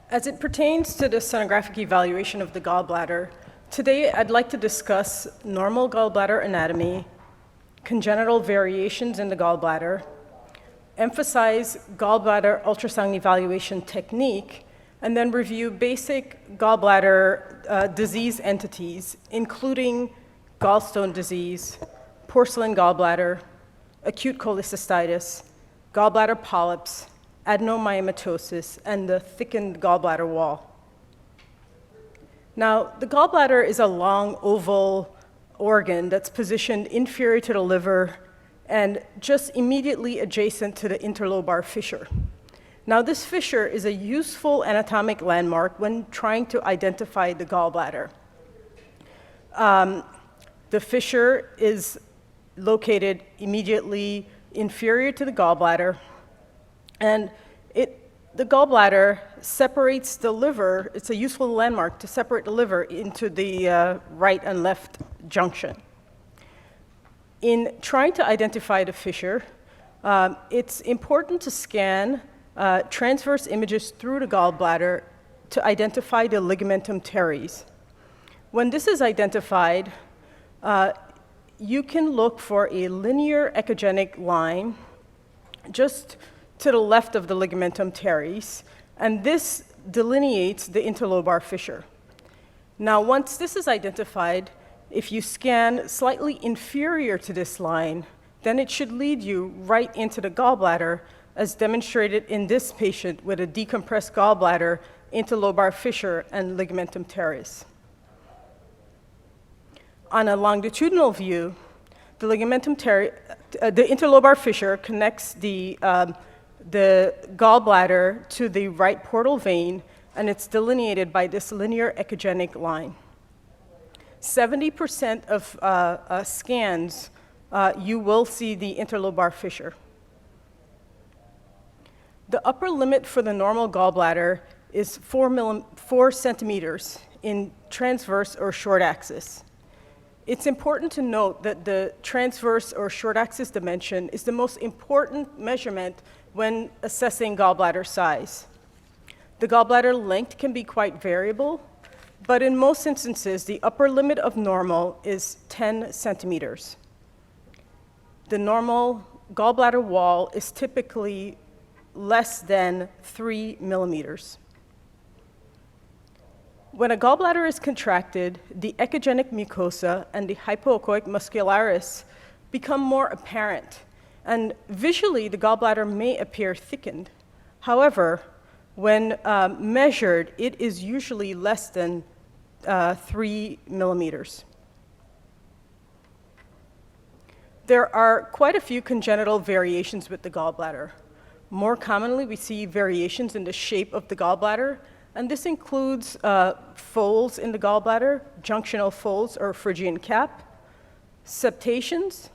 As it pertains to the sonographic evaluation of the gallbladder, today I'd like to discuss normal gallbladder anatomy, congenital variations in the gallbladder, emphasize gallbladder ultrasound evaluation technique, and then review basic gallbladder disease entities, including gallstone disease, porcelain gallbladder, acute cholecystitis, gallbladder polyps, adenomyomatosis, and the thickened gallbladder wall. Now, the gallbladder is a long oval organ that's positioned inferior to the liver and just immediately adjacent to the interlobar fissure. Now, this fissure is a useful anatomic landmark when trying to identify the gallbladder. The fissure is located immediately inferior to the gallbladder, and the gallbladder separates the liver. It's a useful landmark to separate the liver into the right and left junction. In trying to identify the fissure, it's important to scan transverse images through the gallbladder to identify the ligamentum teres. When this is identified, you can look for a linear echogenic line just to the left of the ligamentum teres, and this delineates the interlobar fissure. Now, once this is identified, if you scan slightly inferior to this line, then it should lead you right into the gallbladder, as demonstrated in this patient with a decompressed gallbladder, interlobar fissure, and ligamentum teres. On a longitudinal view, the interlobar fissure connects the gallbladder to the right portal vein, and it's delineated by this linear echogenic line. 70% of scans, you will see the interlobar fissure. The upper limit for the normal gallbladder is 4 centimeters in transverse or short axis. It's important to note that the transverse or short axis dimension is the most important measurement when assessing gallbladder size. The gallbladder length can be quite variable, but in most instances, the upper limit of normal is 10 centimeters. The normal gallbladder wall is typically less than 3 millimeters. When a gallbladder is contracted, the echogenic mucosa and the hypoechoic muscularis become more apparent, and visually the gallbladder may appear thickened. However, when measured, it is usually less than 3 millimeters. There are quite a few congenital variations with the gallbladder. More commonly, we see variations in the shape of the gallbladder, and this includes folds in the gallbladder, junctional folds or Phrygian cap, septations.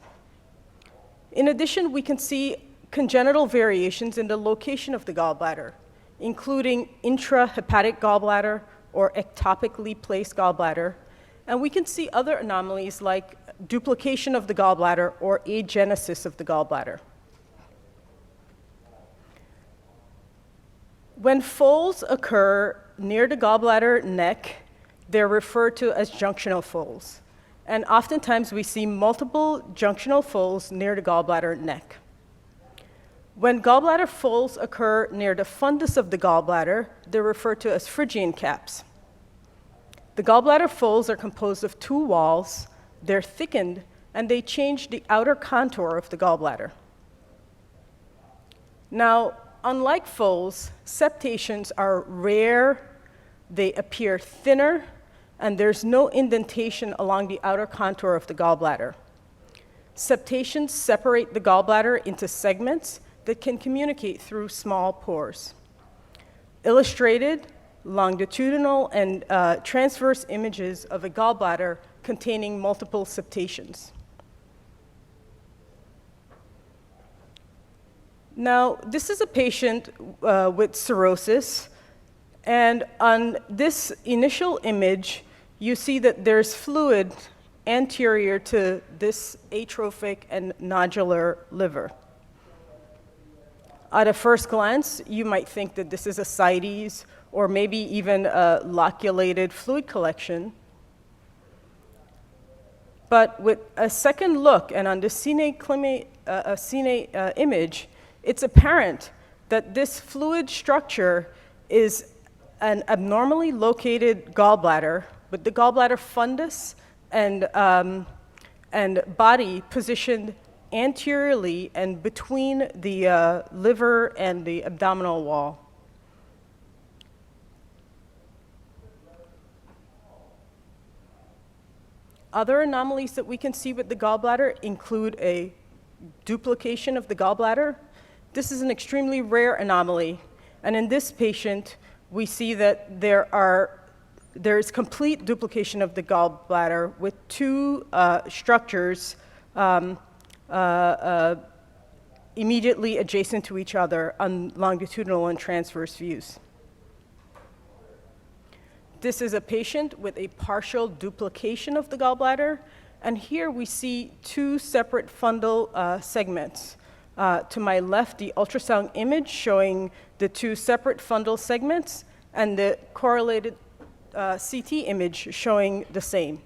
In addition, we can see congenital variations in the location of the gallbladder, including intrahepatic gallbladder or ectopically placed gallbladder, and we can see other anomalies like duplication of the gallbladder or agenesis of the gallbladder. When folds occur near the gallbladder neck, they're referred to as junctional folds. And oftentimes we see multiple junctional folds near the gallbladder neck. When gallbladder folds occur near the fundus of the gallbladder, they're referred to as Phrygian caps. The gallbladder folds are composed of 2 walls, they're thickened, and they change the outer contour of the gallbladder. Now, unlike folds, septations are rare, they appear thinner, and there's no indentation along the outer contour of the gallbladder. Septations separate the gallbladder into segments that can communicate through small pores. Illustrated, longitudinal and transverse images of a gallbladder containing multiple septations. Now, this is a patient with cirrhosis, and on this initial image, you see that there's fluid anterior to this atrophic and nodular liver. At a first glance, you might think that this is ascites or maybe even a loculated fluid collection. But with a second look and on the cine image, it's apparent that this fluid structure is an abnormally located gallbladder with the gallbladder fundus and body positioned anteriorly and between the liver and the abdominal wall. Other anomalies that we can see with the gallbladder include a duplication of the gallbladder. This is an extremely rare anomaly, and in this patient, we see that there is complete duplication of the gallbladder with two structures immediately adjacent to each other on longitudinal and transverse views. This is a patient with a partial duplication of the gallbladder, and here we see two separate fundal segments. To my left, the ultrasound image showing the two separate fundal segments, and the correlated CT image showing the same.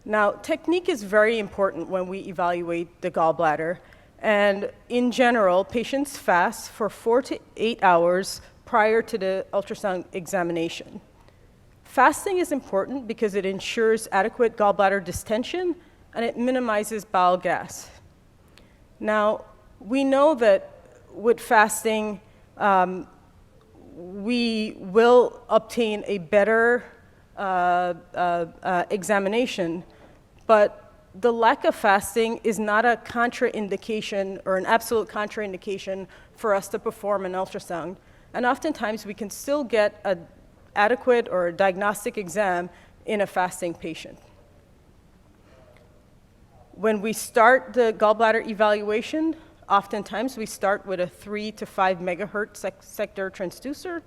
Now, technique is very important when we evaluate the gallbladder. And in general, patients fast for 4 to 8 hours prior to the ultrasound examination. Fasting is important because it ensures adequate gallbladder distension and it minimizes bowel gas. Now, we know that with fasting, we will obtain a better examination, but the lack of fasting is not a contraindication or an absolute contraindication for us to perform an ultrasound. And oftentimes we can still get an adequate or a diagnostic exam in a fasting patient. When we start the gallbladder evaluation, oftentimes we start with a 3 to 5 megahertz sector transducer,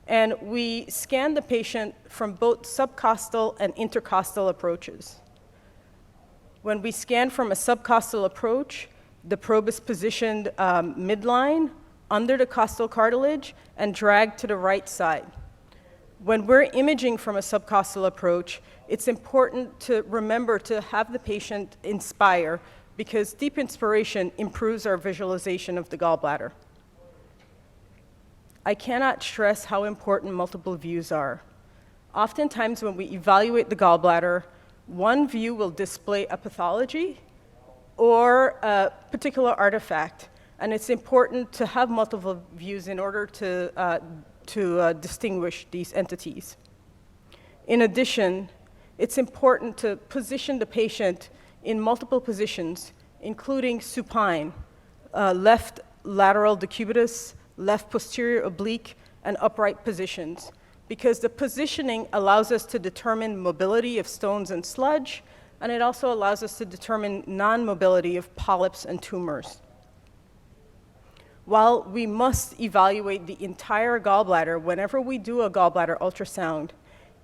and we scan the patient from both subcostal and intercostal approaches. When we scan from a subcostal approach, the probe is positioned midline, under the costal cartilage, and dragged to the right side. When we're imaging from a subcostal approach, it's important to remember to have the patient inspire, because deep inspiration improves our visualization of the gallbladder. I cannot stress how important multiple views are. Oftentimes when we evaluate the gallbladder, one view will display a pathology or a particular artifact, and it's important to have multiple views in order to distinguish these entities. In addition, it's important to position the patient in multiple positions, including supine, left lateral decubitus, left posterior oblique, and upright positions, because the positioning allows us to determine mobility of stones and sludge, and it also allows us to determine non-mobility of polyps and tumors. While we must evaluate the entire gallbladder whenever we do a gallbladder ultrasound,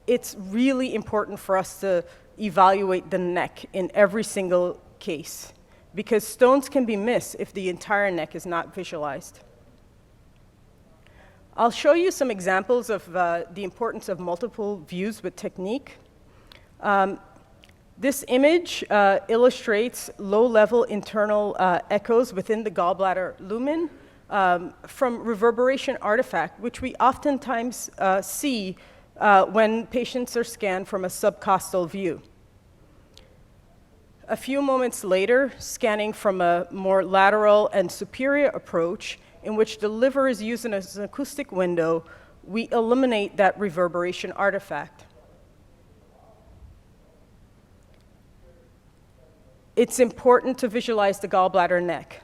it's really important for us to evaluate the neck in every single case, because stones can be missed if the entire neck is not visualized. I'll show you some examples of the importance of multiple views with technique. This image illustrates low-level internal echoes within the gallbladder lumen from reverberation artifact, which we oftentimes see when patients are scanned from a subcostal view. A few moments later, scanning from a more lateral and superior approach, in which the liver is used as an acoustic window, we eliminate that reverberation artifact. It's important to visualize the gallbladder neck.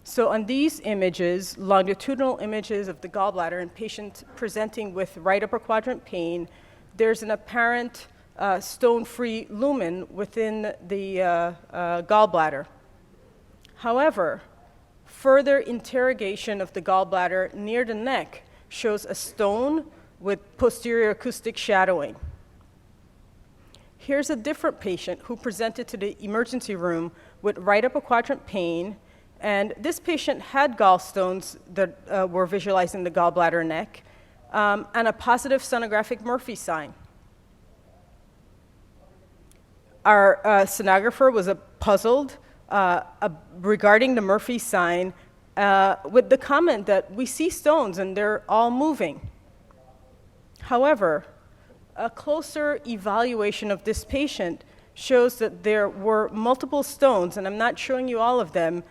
So on these images, longitudinal images of the gallbladder in patients presenting with right upper quadrant pain, there's an apparent stone-free lumen within the gallbladder. However, further interrogation of the gallbladder near the neck shows a stone with posterior acoustic shadowing. Here's a different patient who presented to the emergency room with right upper quadrant pain, And this patient had gallstones that were visualizing the gallbladder neck and a positive sonographic Murphy sign. Our sonographer was puzzled regarding the Murphy sign with the comment that we see stones and they're all moving. However, a closer evaluation of this patient shows that there were multiple stones, and I'm not showing you all of them,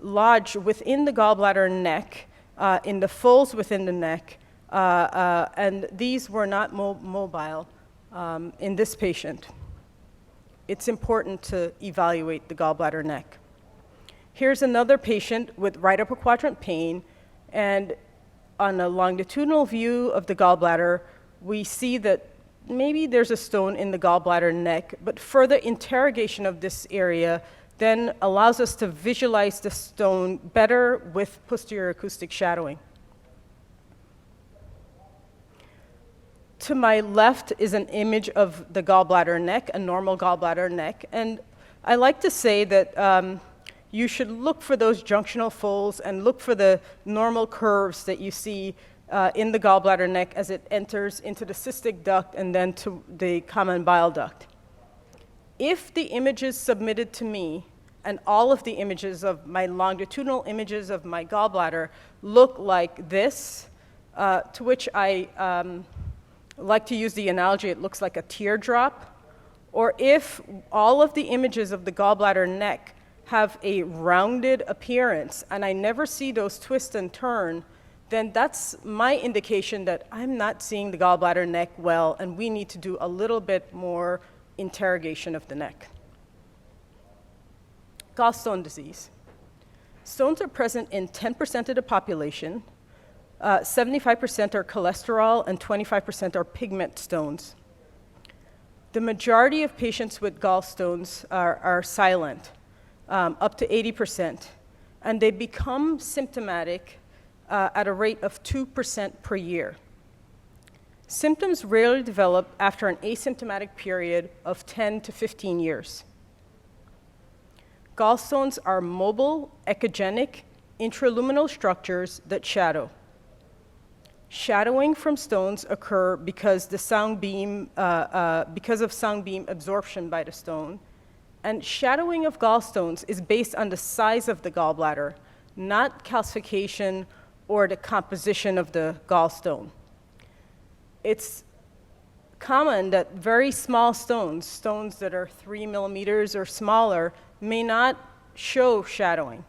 lodged within the gallbladder neck, in the folds within the neck, and these were not mobile in this patient. It's important to evaluate the gallbladder neck. Here's another patient with right upper quadrant pain, and on a longitudinal view of the gallbladder, we see that maybe there's a stone in the gallbladder neck, but further interrogation of this area then allows us to visualize the stone better with posterior acoustic shadowing. To my left is an image of the gallbladder neck, a normal gallbladder neck, and I like to say that you should look for those junctional folds and look for the normal curves that you see in the gallbladder neck as it enters into the cystic duct and then to the common bile duct. If the images submitted to me and all of the images of my longitudinal images of my gallbladder look like this, to which I like to use the analogy, it looks like a teardrop, or if all of the images of the gallbladder neck have a rounded appearance and I never see those twist and turn, then that's my indication that I'm not seeing the gallbladder neck well and we need to do a little bit more interrogation of the neck. Gallstone disease. Stones are present in 10% of the population. 75% are cholesterol and 25% are pigment stones. The majority of patients with gallstones are silent, up to 80%, and they become symptomatic at a rate of 2% per year. Symptoms rarely develop after an asymptomatic period of 10 to 15 years. Gallstones are mobile, echogenic, intraluminal structures that shadow. Shadowing from stones occur because of sound beam absorption by the stone, and shadowing of gallstones is based on the size of the gallbladder, not calcification or the composition of the gallstone. It's common that very small stones that are 3 millimeters or smaller, may not show shadowing.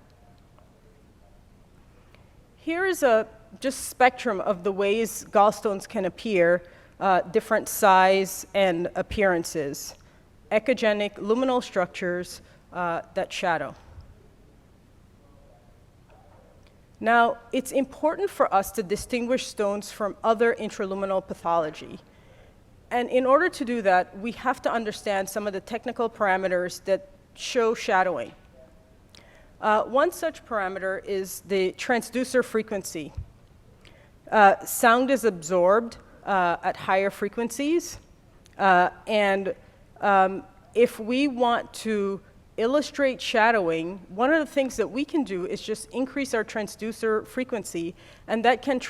Here is a just spectrum of the ways gallstones can appear, different size and appearances. Echogenic luminal structures that shadow. Now, it's important for us to distinguish stones from other intraluminal pathology. And in order to do that, we have to understand some of the technical parameters that show shadowing. One such parameter is the transducer frequency. Sound is absorbed at higher frequencies, and if we want to illustrate shadowing, one of the things that we can do is just increase our transducer frequency, and that can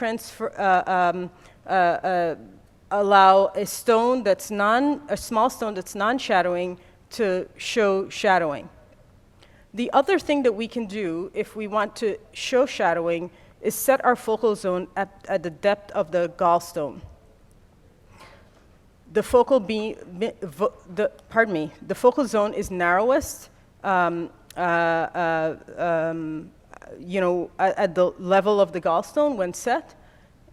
allow a small stone that's non-shadowing to show shadowing. The other thing that we can do if we want to show shadowing is set our focal zone at the depth of the gallstone. The focal zone is narrowest, at the level of the gallstone when set,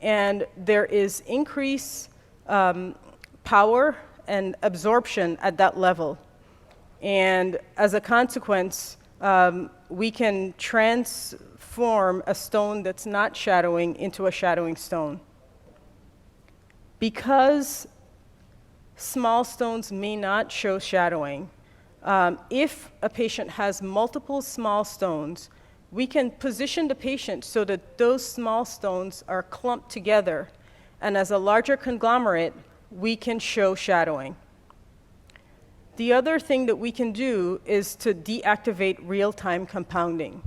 and there is increased power and absorption at that level. And as a consequence, we can transform a stone that's not shadowing into a shadowing stone. Because small stones may not show shadowing, if a patient has multiple small stones, we can position the patient so that those small stones are clumped together, and as a larger conglomerate, we can show shadowing. The other thing that we can do is to deactivate real-time compounding.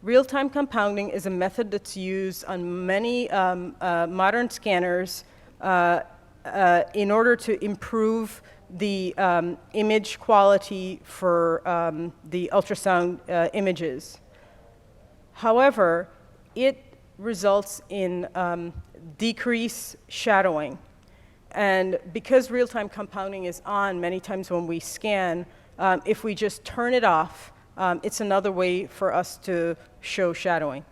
Real-time compounding is a method that's used on many modern scanners in order to improve the image quality for the ultrasound images. However, it results in decreased shadowing. And because real-time compounding is on many times when we scan, if we just turn it off, it's another way for us to show shadowing.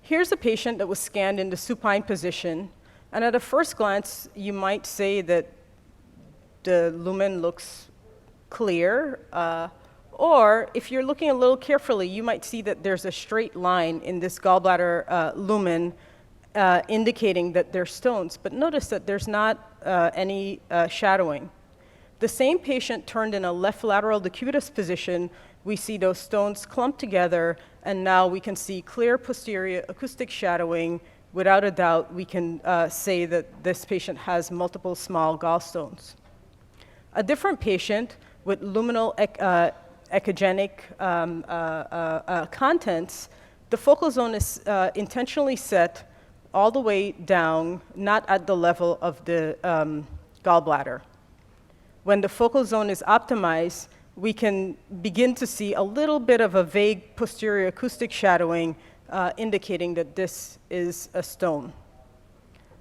Here's a patient that was scanned in the supine position, and at a first glance, you might say that the lumen looks clear, or if you're looking a little carefully, you might see that there's a straight line in this gallbladder lumen indicating that there's stones, but notice that there's not any shadowing. The same patient turned in a left lateral decubitus position, we see those stones clumped together, and now we can see clear posterior acoustic shadowing. Without a doubt, we can say that this patient has multiple small gallstones. A different patient with luminal echogenic contents, the focal zone is intentionally set all the way down, not at the level of the gallbladder. When the focal zone is optimized, we can begin to see a little bit of a vague posterior acoustic shadowing indicating that this is a stone.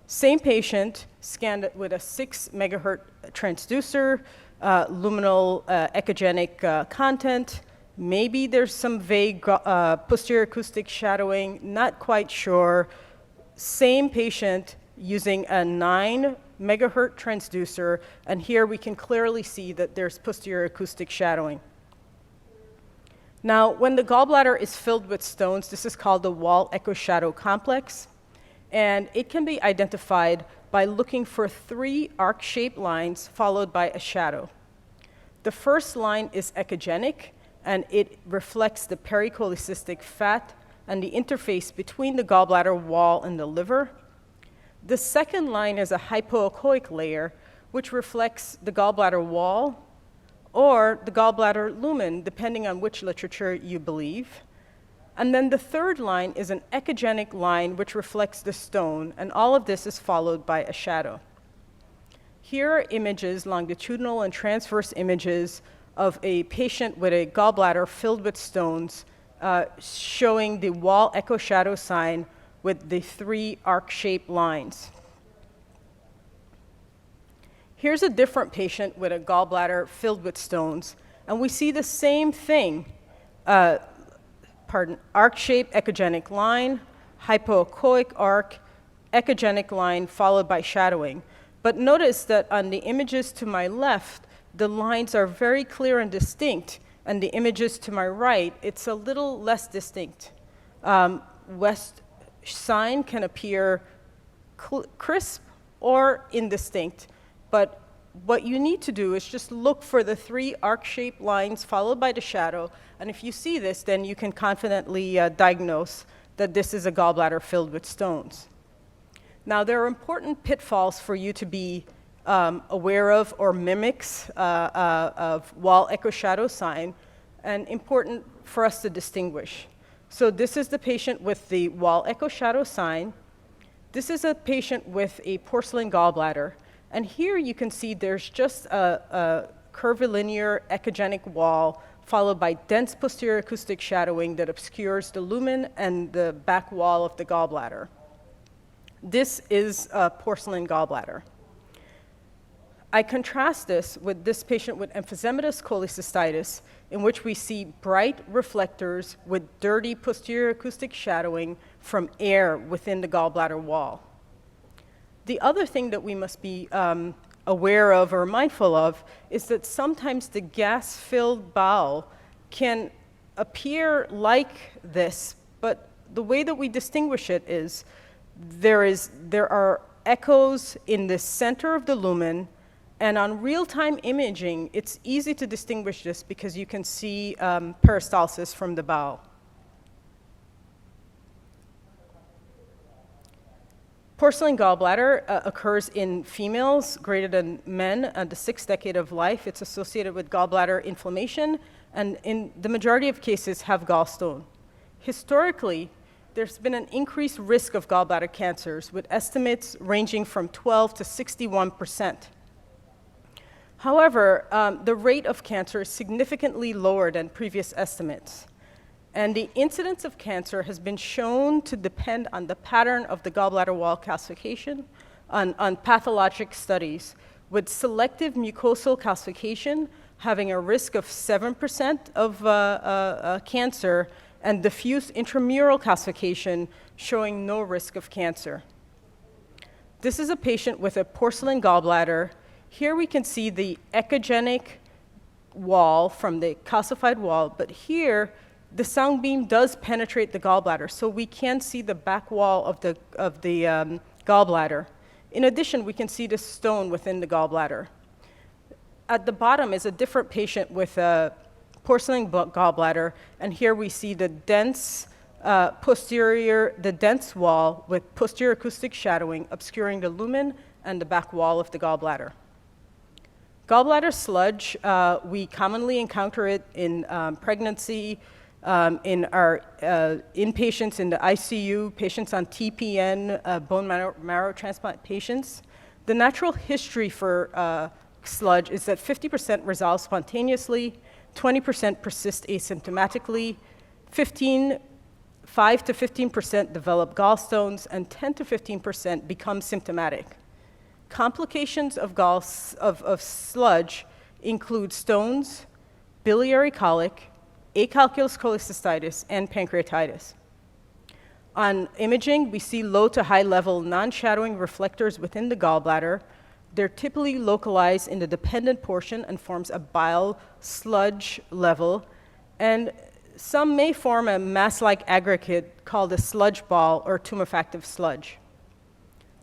Same patient scanned with a 6 megahertz transducer, luminal echogenic content. Maybe there's some vague posterior acoustic shadowing, not quite sure. Same patient using a 9 megahertz transducer, and here we can clearly see that there's posterior acoustic shadowing. Now, when the gallbladder is filled with stones, this is called the wall echo shadow complex, and it can be identified by looking for 3 arc-shaped lines followed by a shadow. The first line is echogenic, and it reflects the pericholecystic fat and the interface between the gallbladder wall and the liver. The second line is a hypoechoic layer, which reflects the gallbladder wall or the gallbladder lumen, depending on which literature you believe. And then the third line is an echogenic line, which reflects the stone, and all of this is followed by a shadow. Here are images, longitudinal and transverse images, of a patient with a gallbladder filled with stones, showing the wall echo shadow sign with the 3 arc-shaped lines. Here's a different patient with a gallbladder filled with stones, and we see the same thing. Arc-shaped echogenic line, hypoechoic arc, echogenic line followed by shadowing. But notice that on the images to my left, the lines are very clear and distinct, and the images to my right, it's a little less distinct. West sign can appear crisp or indistinct, but what you need to do is just look for the 3 arc-shaped lines followed by the shadow, and if you see this, then you can confidently diagnose that this is a gallbladder filled with stones. Now, there are important pitfalls for you to be aware of, or mimics of wall echo shadow sign, and important for us to distinguish. So this is the patient with the wall echo shadow sign. This is a patient with a porcelain gallbladder. And here you can see there's just a curvilinear echogenic wall followed by dense posterior acoustic shadowing that obscures the lumen and the back wall of the gallbladder. This is a porcelain gallbladder. I contrast this with this patient with emphysematous cholecystitis, in which we see bright reflectors with dirty posterior acoustic shadowing from air within the gallbladder wall. The other thing that we must be aware of or mindful of is that sometimes the gas-filled bowel can appear like this, but the way that we distinguish it is there are echoes in the center of the lumen, and on real-time imaging, it's easy to distinguish this because you can see peristalsis from the bowel. Porcelain gallbladder occurs in females greater than men at the 6th decade of life. It's associated with gallbladder inflammation, and in the majority of cases have gallstone. Historically, there's been an increased risk of gallbladder cancers, with estimates ranging from 12 to 61%. However, the rate of cancer is significantly lower than previous estimates. And the incidence of cancer has been shown to depend on the pattern of the gallbladder wall calcification, on pathologic studies, with selective mucosal calcification having a risk of 7% of cancer, and diffuse intramural calcification showing no risk of cancer. This is a patient with a porcelain gallbladder. Here we can see the echogenic wall from the calcified wall, but here the sound beam does penetrate the gallbladder, so we can see the back wall of the gallbladder. In addition, we can see the stone within the gallbladder. At the bottom is a different patient with a porcelain gallbladder, and here we see the dense dense wall with posterior acoustic shadowing obscuring the lumen and the back wall of the gallbladder. Gallbladder sludge, we commonly encounter it in pregnancy, in our inpatients in the ICU, patients on TPN, bone marrow transplant patients. The natural history for sludge is that 50% resolve spontaneously, 20% persist asymptomatically, 5 to 15% develop gallstones, and 10 to 15% become symptomatic. Complications of sludge include stones, biliary colic, acalculous cholecystitis, and pancreatitis. On imaging, we see low to high level non-shadowing reflectors within the gallbladder. They're typically localized in the dependent portion and forms a bile sludge level, and some may form a mass-like aggregate called a sludge ball or tumefactive sludge.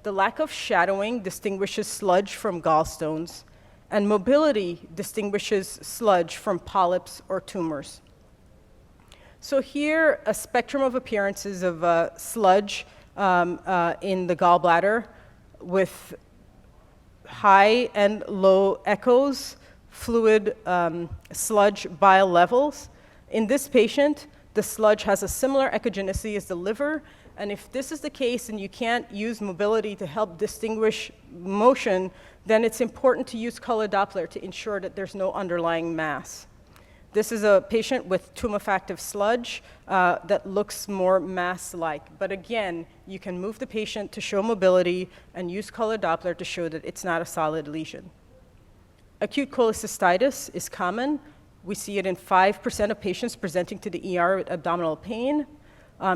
The lack of shadowing distinguishes sludge from gallstones, and mobility distinguishes sludge from polyps or tumors. So here, a spectrum of appearances of sludge in the gallbladder with high and low echoes, fluid sludge bile levels. In this patient, the sludge has a similar echogenicity as the liver, and if this is the case and you can't use mobility to help distinguish motion, then it's important to use color Doppler to ensure that there's no underlying mass. This is a patient with tumefactive sludge that looks more mass-like. But again, you can move the patient to show mobility and use color Doppler to show that it's not a solid lesion. Acute cholecystitis is common. We see it in 5% of patients presenting to the ER with abdominal pain.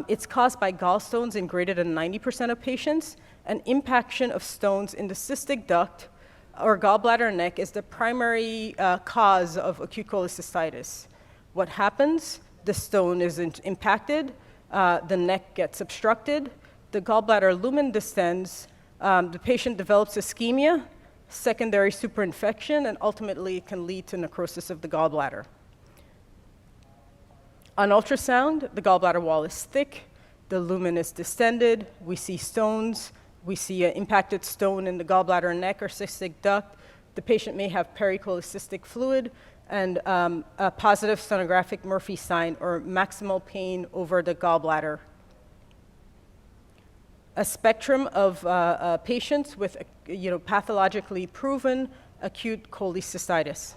It's caused by gallstones in greater than 90% of patients, and impaction of stones in the cystic duct or gallbladder neck is the primary cause of acute cholecystitis. What happens? The stone is impacted, the neck gets obstructed, the gallbladder lumen distends, the patient develops ischemia, secondary superinfection, and ultimately it can lead to necrosis of the gallbladder. On ultrasound, the gallbladder wall is thick, the lumen is distended, we see stones, we see an impacted stone in the gallbladder neck or cystic duct. The patient may have pericholecystic fluid and a positive sonographic Murphy sign or maximal pain over the gallbladder. A spectrum of patients with pathologically proven acute cholecystitis.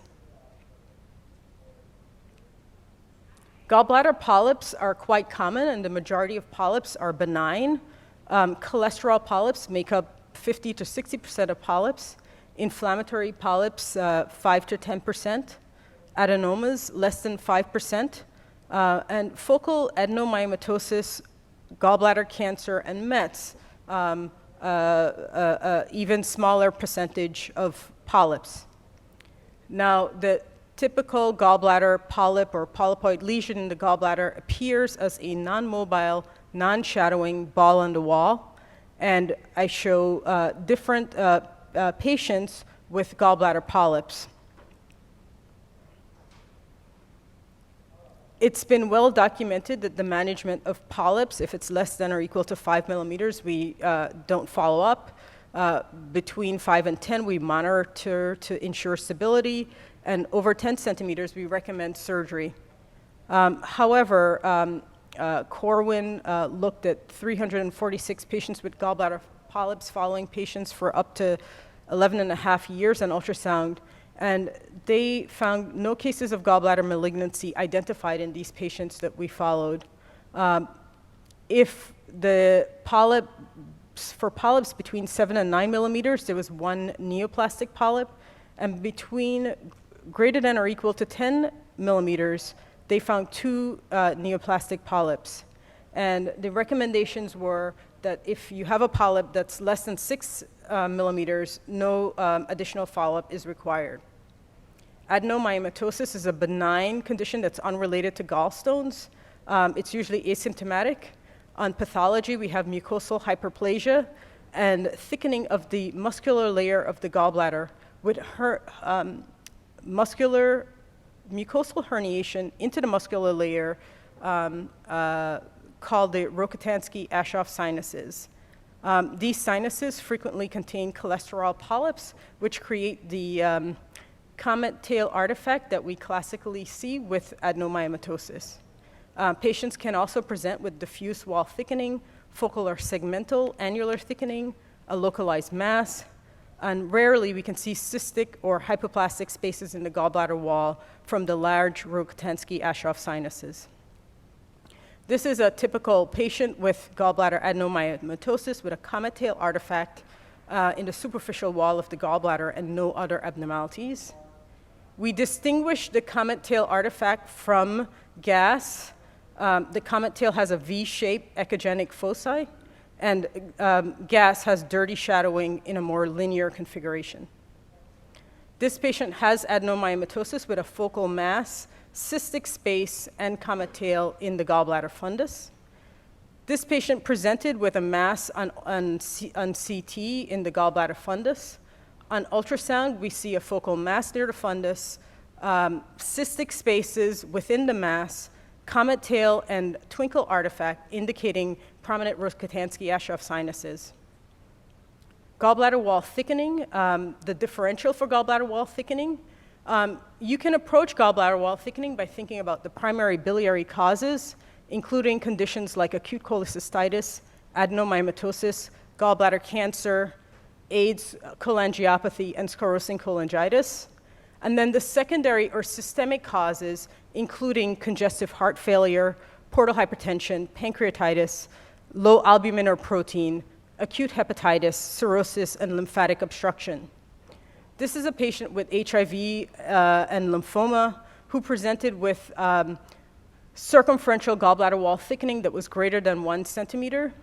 Gallbladder polyps are quite common, and the majority of polyps are benign. Cholesterol polyps make up 50 to 60% of polyps. Inflammatory polyps, 5 to 10%. Adenomas, less than 5%. And focal adenomyomatosis, gallbladder cancer, and METs, even smaller percentage of polyps. Now, the typical gallbladder polyp or polypoid lesion in the gallbladder appears as a non-mobile, non-shadowing ball on the wall, and I show different patients with gallbladder polyps. It's been well documented that the management of polyps, if it's less than or equal to 5 millimeters, we don't follow up. Between 5 and 10, we monitor to ensure stability, and over 10 centimeters, we recommend surgery. However, Corwin looked at 346 patients with gallbladder polyps following patients for up to 11 and a half years on ultrasound, and they found no cases of gallbladder malignancy identified in these patients that we followed. If the for polyps between 7 and 9 millimeters, there was one neoplastic polyp, and between greater than or equal to 10 millimeters, they found 2 neoplastic polyps. And the recommendations were that if you have a polyp that's less than 6 millimeters, no additional follow-up is required. Adenomyomatosis is a benign condition that's unrelated to gallstones. It's usually asymptomatic. On pathology, we have mucosal hyperplasia and thickening of the muscular layer of the gallbladder with mucosal herniation into the muscular layer called the Rokitansky-Aschoff sinuses. These sinuses frequently contain cholesterol polyps, which create the comet tail artifact that we classically see with adenomyomatosis. Patients can also present with diffuse wall thickening, focal or segmental annular thickening, a localized mass, and rarely we can see cystic or hypoplastic spaces in the gallbladder wall from the large Rokitansky-Aschoff sinuses. This is a typical patient with gallbladder adenomyomatosis with a comet tail artifact in the superficial wall of the gallbladder and no other abnormalities. We distinguish the comet tail artifact from gas. The comet tail has a V-shaped echogenic foci, and gas has dirty shadowing in a more linear configuration. This patient has adenomyomatosis with a focal mass, cystic space, and comet tail in the gallbladder fundus. This patient presented with a mass on CT in the gallbladder fundus. On ultrasound, we see a focal mass near the fundus, cystic spaces within the mass, comet tail, and twinkle artifact indicating prominent Rokitansky-Aschoff sinuses. Gallbladder wall thickening, the differential for gallbladder wall thickening. You can approach gallbladder wall thickening by thinking about the primary biliary causes, including conditions like acute cholecystitis, adenomyomatosis, gallbladder cancer, AIDS, cholangiopathy, and sclerosing cholangitis. And then the secondary or systemic causes, including congestive heart failure, portal hypertension, pancreatitis, low albumin or protein, acute hepatitis, cirrhosis, and lymphatic obstruction. This is a patient with HIV and lymphoma who presented with circumferential gallbladder wall thickening that was greater than 1 centimeter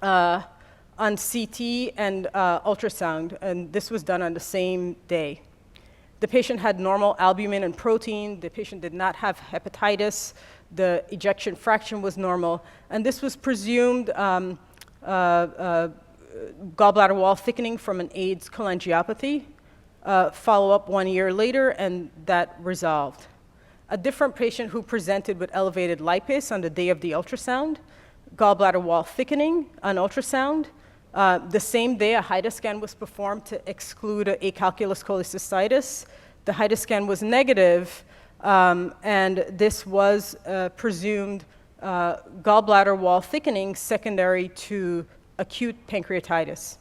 on CT and ultrasound, and this was done on the same day. The patient had normal albumin and protein. The patient did not have hepatitis. The ejection fraction was normal, and this was presumed gallbladder wall thickening from an AIDS cholangiopathy. Follow-up 1 year later, and that resolved. A different patient who presented with elevated lipase on the day of the ultrasound, gallbladder wall thickening on ultrasound. The same day, a HIDA scan was performed to exclude acalculous cholecystitis. The HIDA scan was negative, and this was presumed gallbladder wall thickening secondary to acute pancreatitis.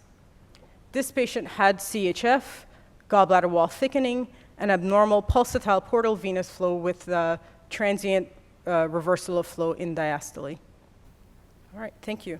This patient had CHF, gallbladder wall thickening, and abnormal pulsatile portal venous flow with transient reversal of flow in diastole. All right, thank you.